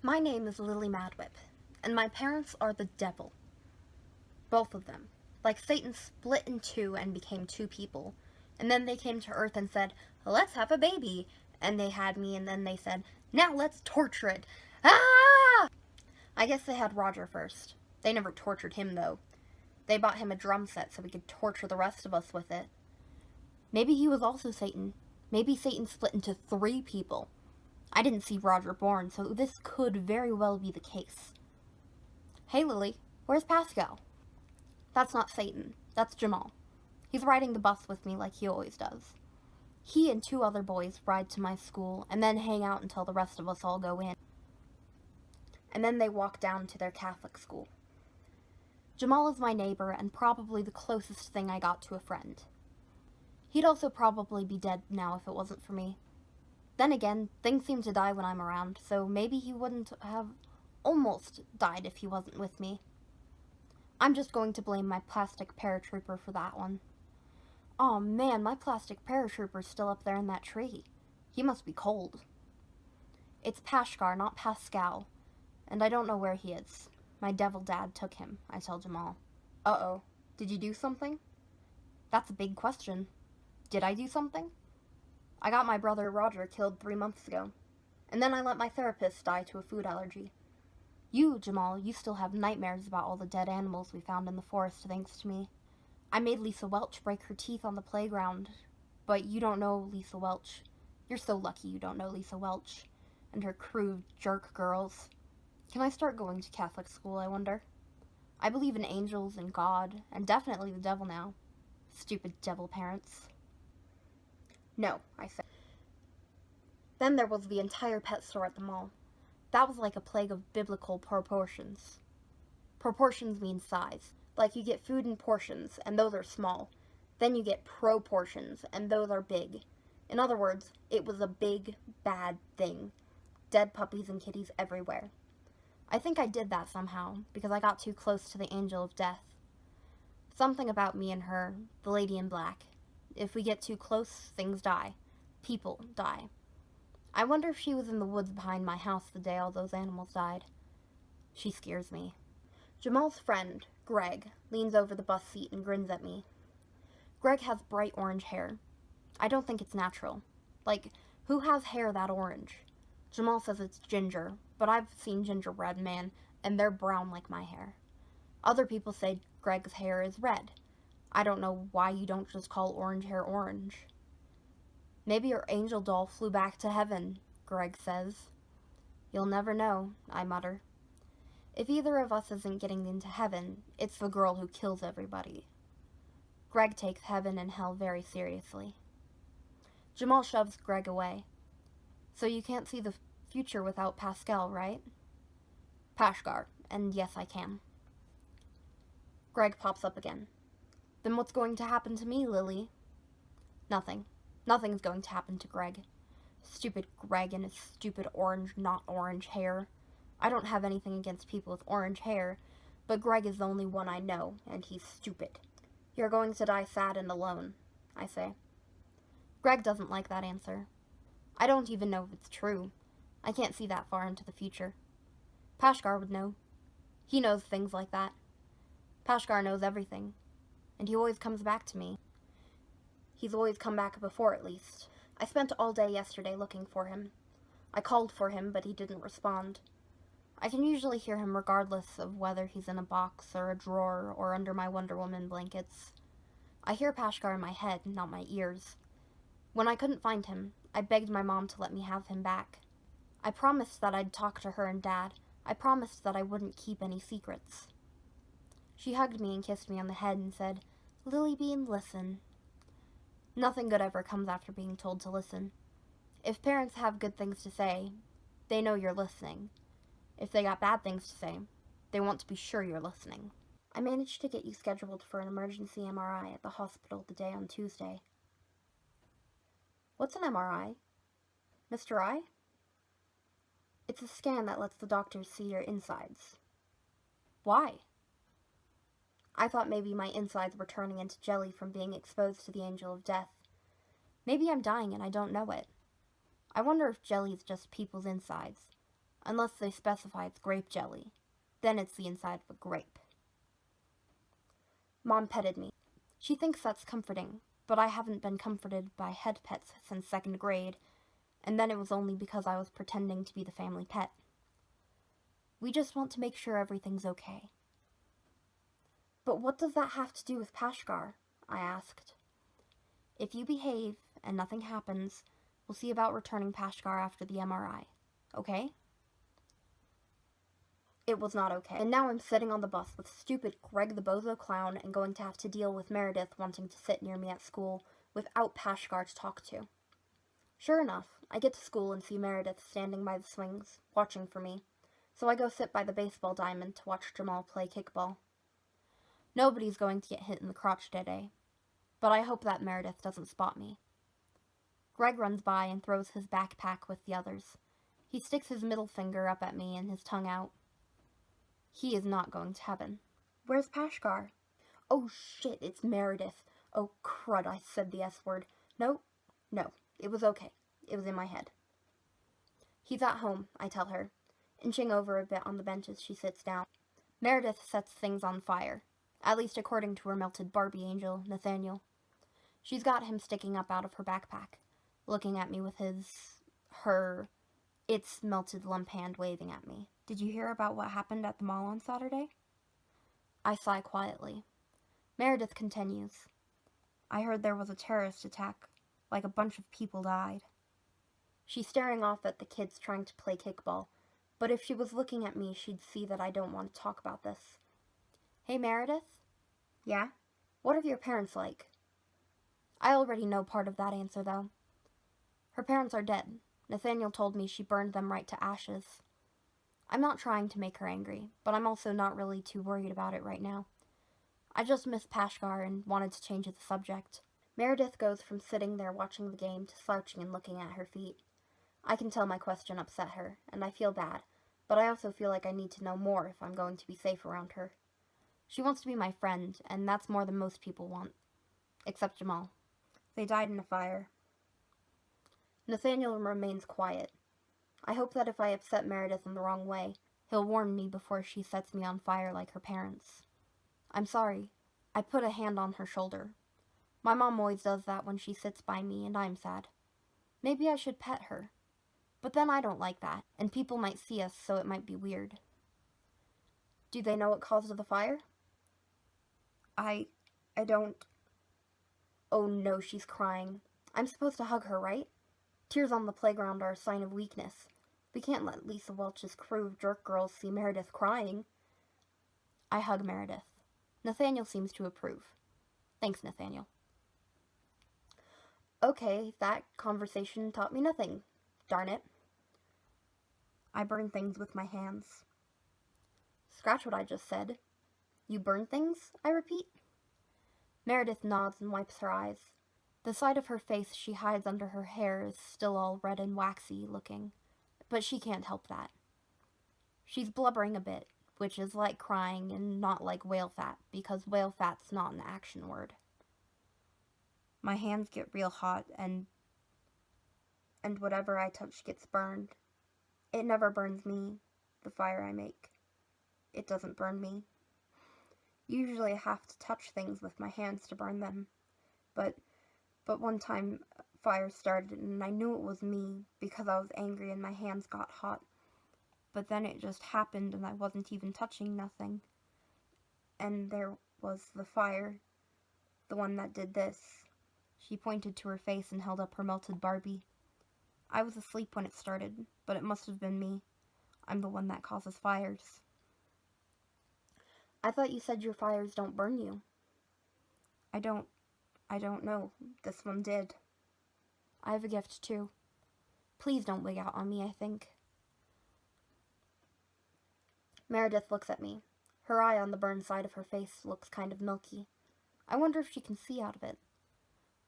My name is Lily Madwhip, and my parents are the devil. Both of them. Like Satan split in two and became two people. And then they came to Earth and said, let's have a baby. And they had me, and then they said, now let's torture it. Ah! I guess they had Roger first. They never tortured him, though. They bought him a drum set so we could torture the rest of us with it. Maybe he was also Satan. Maybe Satan split into 3 people. I didn't see Roger born, so this could very well be the case. Hey, Lily, where's Pascal? That's not Satan. That's Jamal. He's riding the bus with me like he always does. He and 2 other boys ride to my school and then hang out until the rest of us all go in. And then they walk down to their Catholic school. Jamal is my neighbor and probably the closest thing I got to a friend. He'd also probably be dead now if it wasn't for me. Then again, things seem to die when I'm around, so maybe he wouldn't have almost died if he wasn't with me. I'm just going to blame my plastic paratrooper for that one. Aw man, my plastic paratrooper's still up there in that tree. He must be cold. It's Pashkar, not Pascal, and I don't know where he is. My devil dad took him, I tell Jamal. Uh-oh, did you do something? That's a big question. Did I do something? I got my brother Roger killed 3 months ago, and then I let my therapist die to a food allergy. You, Jamal, you still have nightmares about all the dead animals we found in the forest thanks to me. I made Lisa Welch break her teeth on the playground, but you don't know Lisa Welch. You're so lucky you don't know Lisa Welch and her crew of jerk girls. Can I start going to Catholic school, I wonder? I believe in angels and God, and definitely the devil now. Stupid devil parents. No, I said. Then there was the entire pet store at the mall. That was like a plague of biblical proportions. Proportions mean size. Like you get food in portions, and those are small. Then you get proportions, and those are big. In other words, it was a big, bad thing. Dead puppies and kitties everywhere. I think I did that somehow, because I got too close to the angel of death. Something about me and her, the lady in black. If we get too close, things die. People die. I wonder if she was in the woods behind my house the day all those animals died. She scares me. Jamal's friend, Greg, leans over the bus seat and grins at me. Greg has bright orange hair. I don't think it's natural. Like, who has hair that orange? Jamal says it's ginger, but I've seen gingerbread man, and they're brown like my hair. Other people say Greg's hair is red. I don't know why you don't just call orange hair orange. Maybe your angel doll flew back to heaven, Greg says. You'll never know, I mutter. If either of us isn't getting into heaven, it's the girl who kills everybody. Greg takes heaven and hell very seriously. Jamal shoves Greg away. So you can't see the future without Pascal, right? Pashkar, and yes, I can. Greg pops up again. Then what's going to happen to me, Lily? Nothing. Nothing's going to happen to Greg. Stupid Greg and his stupid orange, not orange hair. I don't have anything against people with orange hair, but Greg is the only one I know, and he's stupid. You're going to die sad and alone, I say. Greg doesn't like that answer. I don't even know if it's true. I can't see that far into the future. Pashkar would know. He knows things like that. Pashkar knows everything. And he always comes back to me. He's always come back before, at least. I spent all day yesterday looking for him. I called for him, but he didn't respond. I can usually hear him regardless of whether he's in a box or a drawer or under my Wonder Woman blankets. I hear Pashkar in my head, not my ears. When I couldn't find him, I begged my mom to let me have him back. I promised that I'd talk to her and Dad. I promised that I wouldn't keep any secrets. She hugged me and kissed me on the head and said, Lily Bean, listen. Nothing good ever comes after being told to listen. If parents have good things to say, they know you're listening. If they got bad things to say, they want to be sure you're listening. I managed to get you scheduled for an emergency MRI at the hospital the day on Tuesday. What's an MRI? Mr. I? It's a scan that lets the doctors see your insides. Why? I thought maybe my insides were turning into jelly from being exposed to the angel of death. Maybe I'm dying and I don't know it. I wonder if jelly's just people's insides. unless they specify it's grape jelly. Then it's the inside of a grape. Mom petted me. She thinks that's comforting, but I haven't been comforted by head pets since 2nd grade, and then it was only because I was pretending to be the family pet. We just want to make sure everything's okay. But what does that have to do with Pashgar? I asked. If you behave and nothing happens, we'll see about returning Pashgar after the MRI. Okay? It was not okay, and now I'm sitting on the bus with stupid Greg the Bozo Clown and going to have to deal with Meredith wanting to sit near me at school without Pashgar to talk to. Sure enough, I get to school and see Meredith standing by the swings, watching for me, so I go sit by the baseball diamond to watch Jamal play kickball. Nobody's going to get hit in the crotch today, but I hope that Meredith doesn't spot me. Greg runs by and throws his backpack with the others. He sticks his middle finger up at me and his tongue out. He is not going to heaven. Where's Pashgar? Oh shit, it's Meredith. Oh crud, I said the S word. No, it was okay. It was in my head. He's at home, I tell her, inching over a bit on the bench as she sits down. Meredith sets things on fire, at least according to her melted Barbie angel, Nathaniel. She's got him sticking up out of her backpack, looking at me with its melted lump hand waving at me. Did you hear about what happened at the mall on Saturday? I sigh quietly. Meredith continues. I heard there was a terrorist attack, like a bunch of people died. She's staring off at the kids trying to play kickball, but if she was looking at me, she'd see that I don't want to talk about this. Hey, Meredith? Yeah? What are your parents like? I already know part of that answer, though. Her parents are dead. Nathaniel told me she burned them right to ashes. I'm not trying to make her angry, but I'm also not really too worried about it right now. I just miss Pashgar and wanted to change the subject. Meredith goes from sitting there watching the game to slouching and looking at her feet. I can tell my question upset her, and I feel bad, but I also feel like I need to know more if I'm going to be safe around her. She wants to be my friend, and that's more than most people want. Except Jamal. They died in a fire. Nathaniel remains quiet. I hope that if I upset Meredith in the wrong way, he'll warn me before she sets me on fire like her parents. I'm sorry. I put a hand on her shoulder. My mom always does that when she sits by me and I'm sad. Maybe I should pet her. But then I don't like that, and people might see us, so it might be weird. Do they know what caused the fire? I don't... Oh no, she's crying. I'm supposed to hug her, right? Tears on the playground are a sign of weakness. We can't let Lisa Welch's crew of jerk girls see Meredith crying. I hug Meredith. Nathaniel seems to approve. Thanks, Nathaniel. Okay, that conversation taught me nothing. Darn it. I burn things with my hands. Scratch what I just said. You burn things? I repeat. Meredith nods and wipes her eyes. The side of her face she hides under her hair is still all red and waxy looking, but she can't help that. She's blubbering a bit, which is like crying and not like whale fat, because whale fat's not an action word. My hands get real hot, and whatever I touch gets burned. It never burns me, the fire I make. It doesn't burn me. Usually I have to touch things with my hands to burn them, but one time fire started and I knew it was me because I was angry and my hands got hot. But then it just happened and I wasn't even touching nothing. And there was the fire, the one that did this. She pointed to her face and held up her melted Barbie. I was asleep when it started, but it must have been me. I'm the one that causes fires. I thought you said your fires don't burn you. I don't know. This one did. I have a gift too. Please don't wig out on me, I think. Meredith looks at me. Her eye on the burned side of her face looks kind of milky. I wonder if she can see out of it.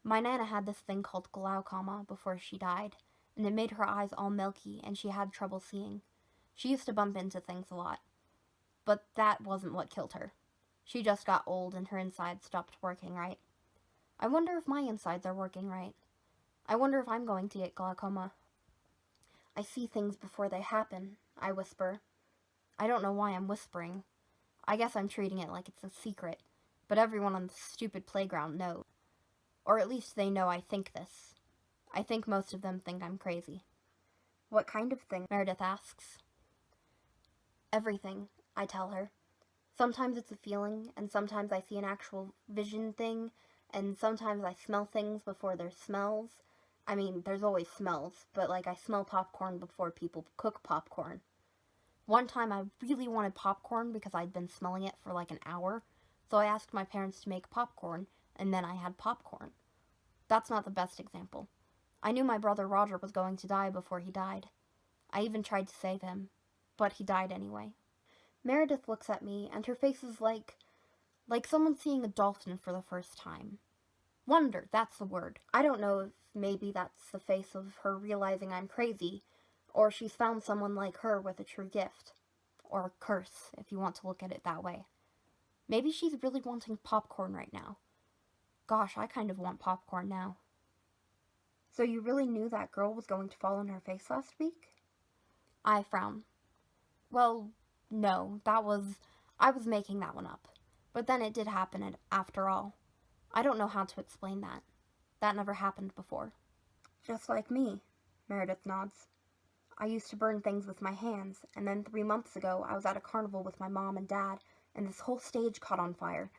My Nana had this thing called glaucoma before she died, and it made her eyes all milky and she had trouble seeing. She used to bump into things a lot. But that wasn't what killed her. She just got old and her insides stopped working right. I wonder if my insides are working right. I wonder if I'm going to get glaucoma. I see things before they happen, I whisper. I don't know why I'm whispering. I guess I'm treating it like it's a secret, but everyone on the stupid playground knows. Or at least they know I think this. I think most of them think I'm crazy. What kind of thing? Meredith asks. Everything, I tell her. Sometimes it's a feeling, and sometimes I see an actual vision thing, and sometimes I smell things before there's smells. I mean, there's always smells, but like I smell popcorn before people cook popcorn. One time I really wanted popcorn because I'd been smelling it for like an hour, so I asked my parents to make popcorn, and then I had popcorn. That's not the best example. I knew my brother Roger was going to die before he died. I even tried to save him, but he died anyway. Meredith looks at me, and her face is like someone seeing a dolphin for the first time. Wonder, that's the word. I don't know if maybe that's the face of her realizing I'm crazy, or she's found someone like her with a true gift. Or a curse, if you want to look at it that way. Maybe she's really wanting popcorn right now. Gosh, I kind of want popcorn now. So you really knew that girl was going to fall on her face last week? I frown. Well, no, I was making that one up. But then it did happen after all. I don't know how to explain that. That never happened before. Just like me, Meredith nods. I used to burn things with my hands, and then 3 months ago I was at a carnival with my mom and dad, and this whole stage caught on fire,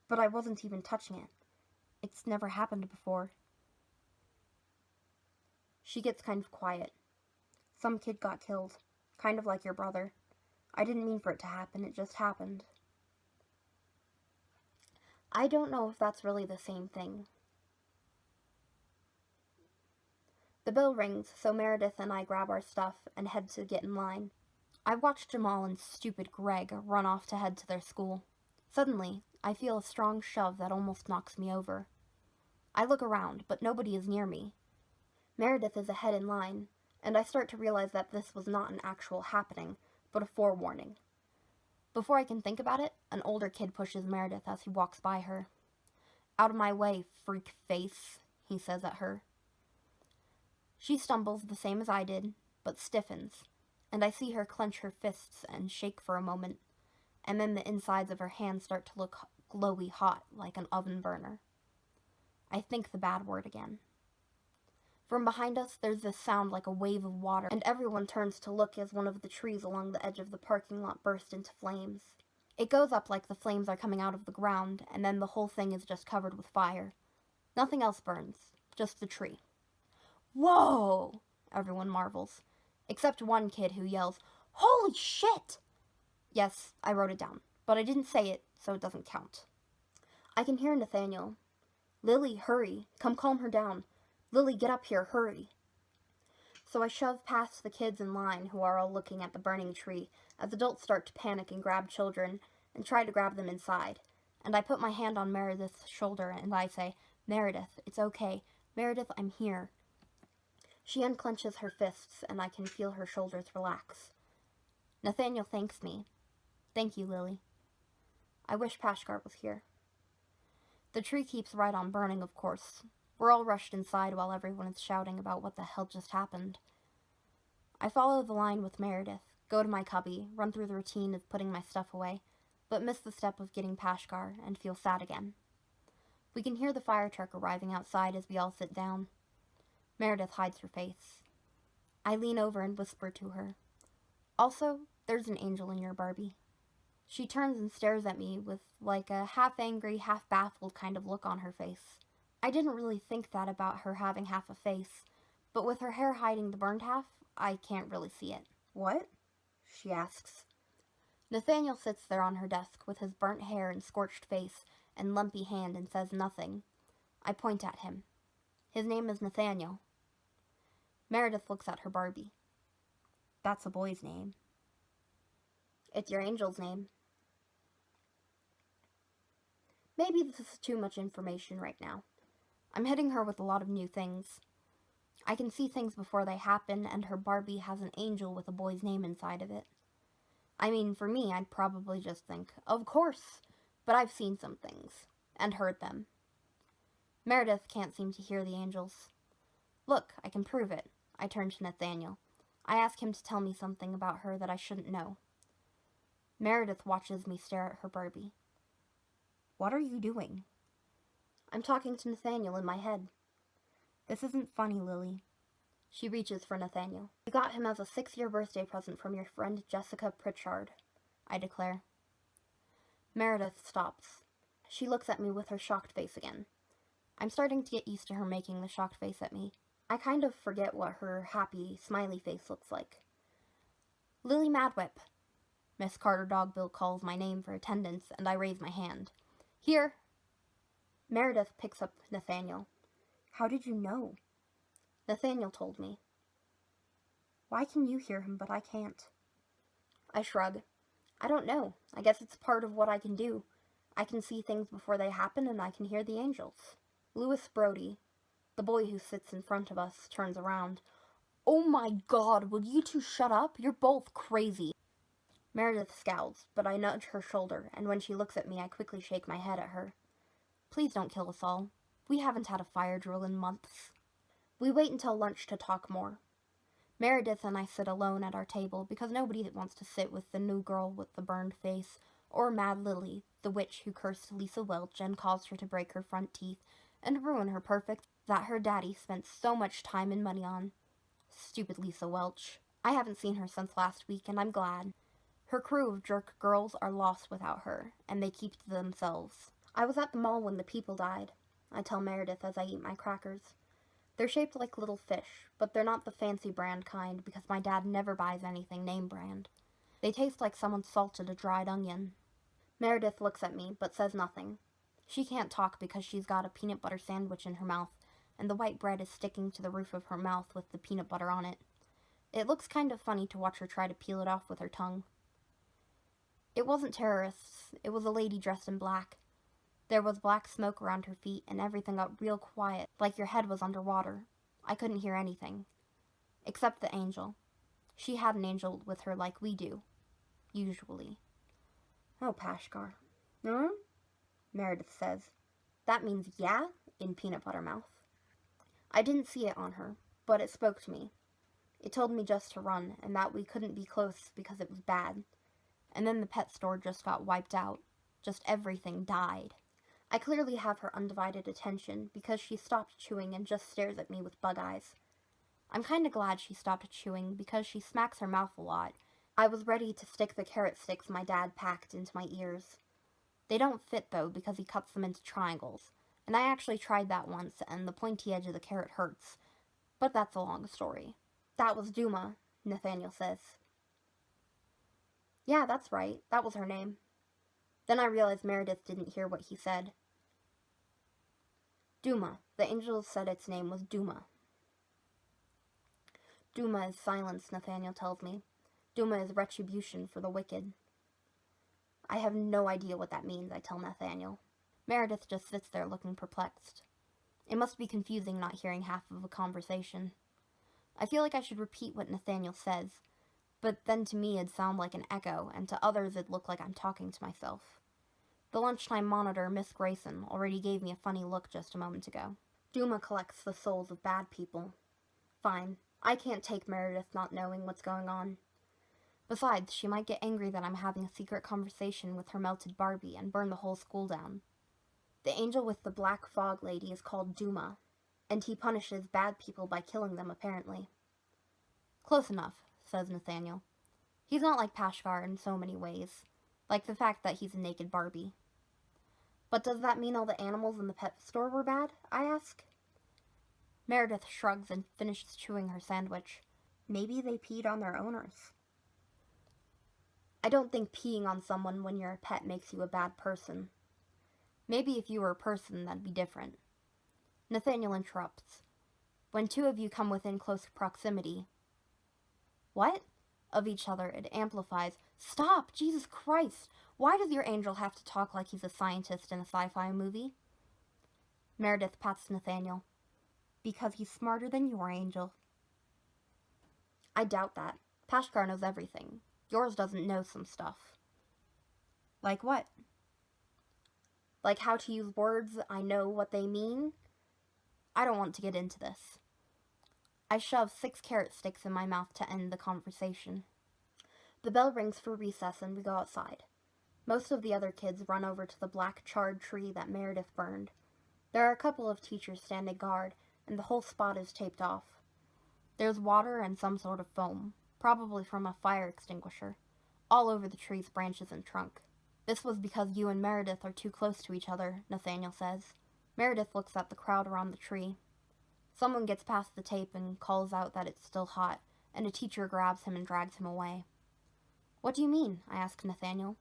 but I wasn't even touching it. It's never happened before. She gets kind of quiet. Some kid got killed, kind of like your brother. I didn't mean for it to happen, it just happened. I don't know if that's really the same thing. The bell rings, so Meredith and I grab our stuff and head to get in line. I watch Jamal and stupid Greg run off to head to their school. Suddenly, I feel a strong shove that almost knocks me over. I look around, but nobody is near me. Meredith is ahead in line, and I start to realize that this was not an actual happening, but a forewarning. Before I can think about it, an older kid pushes Meredith as he walks by her. "Out of my way, freak face," he says at her. She stumbles the same as I did, but stiffens, and I see her clench her fists and shake for a moment, and then the insides of her hands start to look glowy hot like an oven burner. I think the bad word again. From behind us, there's this sound like a wave of water, and everyone turns to look as one of the trees along the edge of the parking lot burst into flames. It goes up like the flames are coming out of the ground, and then the whole thing is just covered with fire. Nothing else burns, just the tree. "Whoa!" everyone marvels, except one kid who yells, "Holy shit!" Yes, I wrote it down, but I didn't say it, so it doesn't count. I can hear Nathaniel. "Lily, hurry. Come calm her down. Lily, get up here, hurry." So I shove past the kids in line who are all looking at the burning tree as adults start to panic and grab children and try to grab them inside. And I put my hand on Meredith's shoulder and I say, "Meredith, it's okay. Meredith, I'm here." She unclenches her fists and I can feel her shoulders relax. Nathaniel thanks me. "Thank you, Lily." I wish Pashkar was here. The tree keeps right on burning, of course. We're all rushed inside while everyone is shouting about what the hell just happened. I follow the line with Meredith, go to my cubby, run through the routine of putting my stuff away, but miss the step of getting Pashkar and feel sad again. We can hear the fire truck arriving outside as we all sit down. Meredith hides her face. I lean over and whisper to her, "Also, there's an angel in your Barbie." She turns and stares at me with like a half-angry, half-baffled kind of look on her face. I didn't really think that about her having half a face, but with her hair hiding the burned half, I can't really see it. "What?" she asks. Nathaniel sits there on her desk with his burnt hair and scorched face and lumpy hand and says nothing. I point at him. His name is Nathaniel. Meredith looks at her Barbie. "That's a boy's name." "It's your angel's name." Maybe this is too much information right now. I'm hitting her with a lot of new things. I can see things before they happen, and her Barbie has an angel with a boy's name inside of it. I mean, for me, I'd probably just think, of course, but I've seen some things, and heard them. Meredith can't seem to hear the angels. "Look, I can prove it." I turn to Nathaniel. I ask him to tell me something about her that I shouldn't know. Meredith watches me stare at her Barbie. What are you doing? I'm talking to Nathaniel in my head. This isn't funny, Lily. She reaches for Nathaniel. You got him as a 6-year birthday present from your friend Jessica Pritchard, I declare. Meredith stops. She looks at me with her shocked face again. I'm starting to get used to her making the shocked face at me. I kind of forget what her happy, smiley face looks like. Lily Madwhip. Miss Carter Dogbill calls my name for attendance, and I raise my hand. Here. Meredith picks up Nathaniel. How did you know? Nathaniel told me. Why can you hear him, but I can't? I shrug. I don't know. I guess it's part of what I can do. I can see things before they happen, and I can hear the angels. Louis Brody, the boy who sits in front of us, turns around. Oh my God, will you two shut up? You're both crazy. Meredith scowls, but I nudge her shoulder, and when she looks at me, I quickly shake my head at her. Please don't kill us all. We haven't had a fire drill in months. We wait until lunch to talk more. Meredith and I sit alone at our table because nobody wants to sit with the new girl with the burned face, or Mad Lily, the witch who cursed Lisa Welch and caused her to break her front teeth and ruin her perfect that her daddy spent so much time and money on. Stupid Lisa Welch. I haven't seen her since last week, and I'm glad. Her crew of jerk girls are lost without her, and they keep to themselves. I was at the mall when the people died, I tell Meredith as I eat my crackers. They're shaped like little fish, but they're not the fancy brand kind because my dad never buys anything name brand. They taste like someone salted a dried onion. Meredith looks at me, but says nothing. She can't talk because she's got a peanut butter sandwich in her mouth, and the white bread is sticking to the roof of her mouth with the peanut butter on it. It looks kind of funny to watch her try to peel it off with her tongue. It wasn't terrorists. It was a lady dressed in black. There was black smoke around her feet, and everything got real quiet, like your head was underwater. I couldn't hear anything. Except the angel. She had an angel with her like we do. Usually. Oh, Pashkar. Hmm? Meredith says. That means yeah in peanut butter mouth. I didn't see it on her, but it spoke to me. It told me just to run, and that we couldn't be close because it was bad. And then the pet store just got wiped out. Just everything died. I clearly have her undivided attention because she stopped chewing and just stares at me with bug eyes. I'm kinda glad she stopped chewing because she smacks her mouth a lot. I was ready to stick the carrot sticks my dad packed into my ears. They don't fit though because he cuts them into triangles, and I actually tried that once and the pointy edge of the carrot hurts, but that's a long story. That was Duma, Nathaniel says. Yeah, that's right, that was her name. Then I realized Meredith didn't hear what he said. Duma. The angel said its name was Duma. Duma is silence, Nathaniel tells me. Duma is retribution for the wicked. I have no idea what that means, I tell Nathaniel. Meredith just sits there looking perplexed. It must be confusing not hearing half of a conversation. I feel like I should repeat what Nathaniel says, but then to me it'd sound like an echo, and to others it'd look like I'm talking to myself. The lunchtime monitor, Miss Grayson, already gave me a funny look just a moment ago. Duma collects the souls of bad people. Fine. I can't take Meredith not knowing what's going on. Besides, she might get angry that I'm having a secret conversation with her melted Barbie and burn the whole school down. The angel with the black fog lady is called Duma, and he punishes bad people by killing them, apparently. Close enough, says Nathaniel. He's not like Pashkar in so many ways, like the fact that he's a naked Barbie. But does that mean all the animals in the pet store were bad? I ask. Meredith shrugs and finishes chewing her sandwich. Maybe they peed on their owners. I don't think peeing on someone when you're a pet makes you a bad person. Maybe if you were a person, that'd be different. Nathaniel interrupts. When two of you come within close proximity... What? Of each other, it amplifies. Stop! Jesus Christ! Why does your angel have to talk like he's a scientist in a sci-fi movie? Meredith pats Nathaniel. Because he's smarter than your angel. I doubt that. Pashkar knows everything. Yours doesn't know some stuff. Like what? Like how to use words I know what they mean? I don't want to get into this. I shove 6 carrot sticks in my mouth to end the conversation. The bell rings for recess and we go outside. Most of the other kids run over to the black charred tree that Meredith burned. There are a couple of teachers standing guard, and the whole spot is taped off. There's water and some sort of foam, probably from a fire extinguisher, all over the tree's branches and trunk. This was because you and Meredith are too close to each other, Nathaniel says. Meredith looks at the crowd around the tree. Someone gets past the tape and calls out that it's still hot, and a teacher grabs him and drags him away. What do you mean? I ask Nathaniel.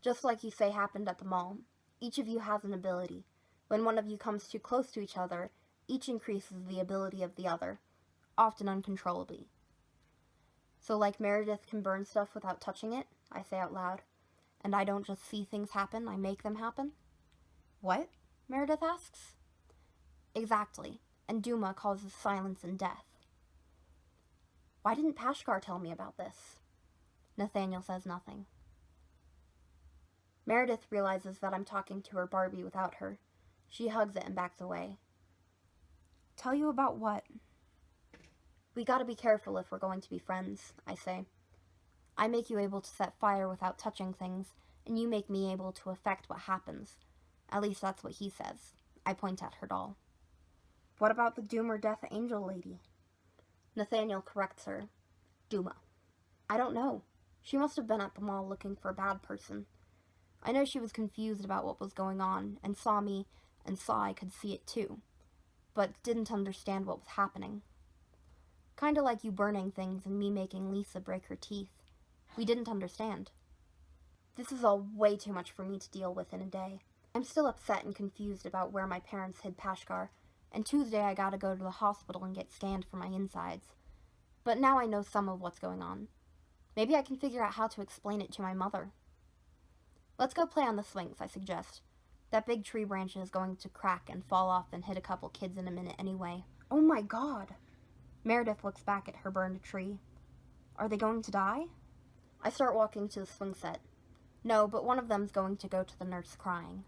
Just like you say happened at the mall. Each of you has an ability. When one of you comes too close to each other, each increases the ability of the other, often uncontrollably. So like Meredith can burn stuff without touching it, I say out loud, and I don't just see things happen, I make them happen? What? Meredith asks. Exactly, and Duma causes silence and death. Why didn't Pashkar tell me about this? Nathaniel says nothing. Meredith realizes that I'm talking to her Barbie without her. She hugs it and backs away. Tell you about what? We gotta be careful if we're going to be friends, I say. I make you able to set fire without touching things, and you make me able to affect what happens. At least that's what he says. I point at her doll. What about the doom or death angel lady? Nathaniel corrects her. Duma. I don't know. She must have been at the mall looking for a bad person. I know she was confused about what was going on, and saw me, and saw I could see it too, but didn't understand what was happening. Kinda like you burning things and me making Lisa break her teeth. We didn't understand. This is all way too much for me to deal with in a day. I'm still upset and confused about where my parents hid Pashkar, and Tuesday I gotta go to the hospital and get scanned for my insides. But now I know some of what's going on. Maybe I can figure out how to explain it to my mother. Let's go play on the swings, I suggest. That big tree branch is going to crack and fall off and hit a couple kids in a minute anyway. Oh my god! Meredith looks back at her burned tree. Are they going to die? I start walking to the swing set. No, but one of them's going to go to the nurse crying.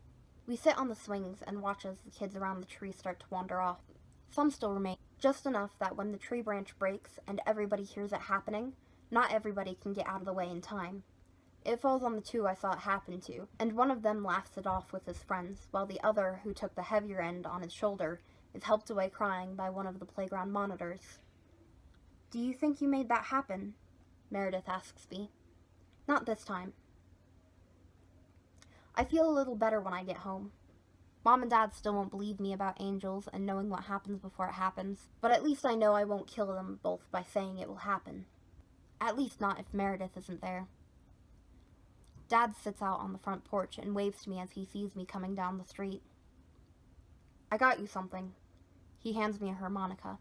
We sit on the swings and watch as the kids around the tree start to wander off. Some still remain, just enough that when the tree branch breaks and everybody hears it happening, not everybody can get out of the way in time. It falls on the 2 I saw it happen to, and one of them laughs it off with his friends, while the other, who took the heavier end on his shoulder, is helped away crying by one of the playground monitors. Do you think you made that happen? Meredith asks me. Not this time. I feel a little better when I get home. Mom and Dad still won't believe me about angels and knowing what happens before it happens, but at least I know I won't kill them both by saying it will happen. At least not if Meredith isn't there. Dad sits out on the front porch and waves to me as he sees me coming down the street. I got you something. He hands me a harmonica.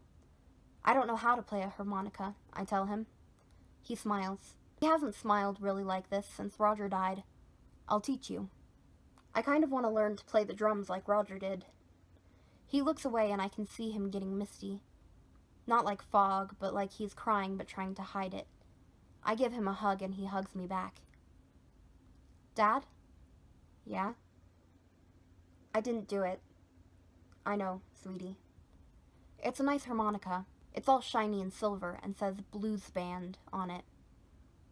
I don't know how to play a harmonica, I tell him. He smiles. He hasn't smiled really like this since Roger died. I'll teach you. I kind of want to learn to play the drums like Roger did. He looks away and I can see him getting misty. Not like fog, but like he's crying but trying to hide it. I give him a hug and he hugs me back. Dad? Yeah? I didn't do it. I know, sweetie. It's a nice harmonica. It's all shiny and silver and says Blues Band on it.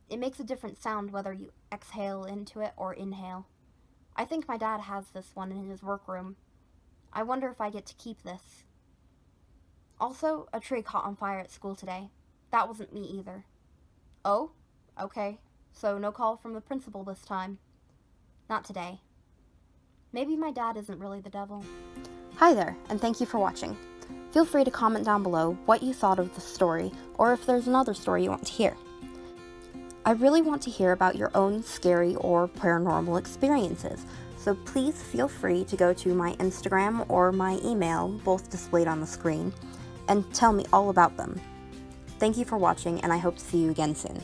It makes a different sound whether you exhale into it or inhale. I think my dad has this one in his workroom. I wonder if I get to keep this. Also, a tree caught on fire at school today. That wasn't me either. Oh? Okay. So no call from the principal this time. Not today. Maybe my dad isn't really the devil. Hi there, and thank you for watching. Feel free to comment down below what you thought of the story, or if there's another story you want to hear. I really want to hear about your own scary or paranormal experiences, so please feel free to go to my Instagram or my email, both displayed on the screen, and tell me all about them. Thank you for watching, and I hope to see you again soon.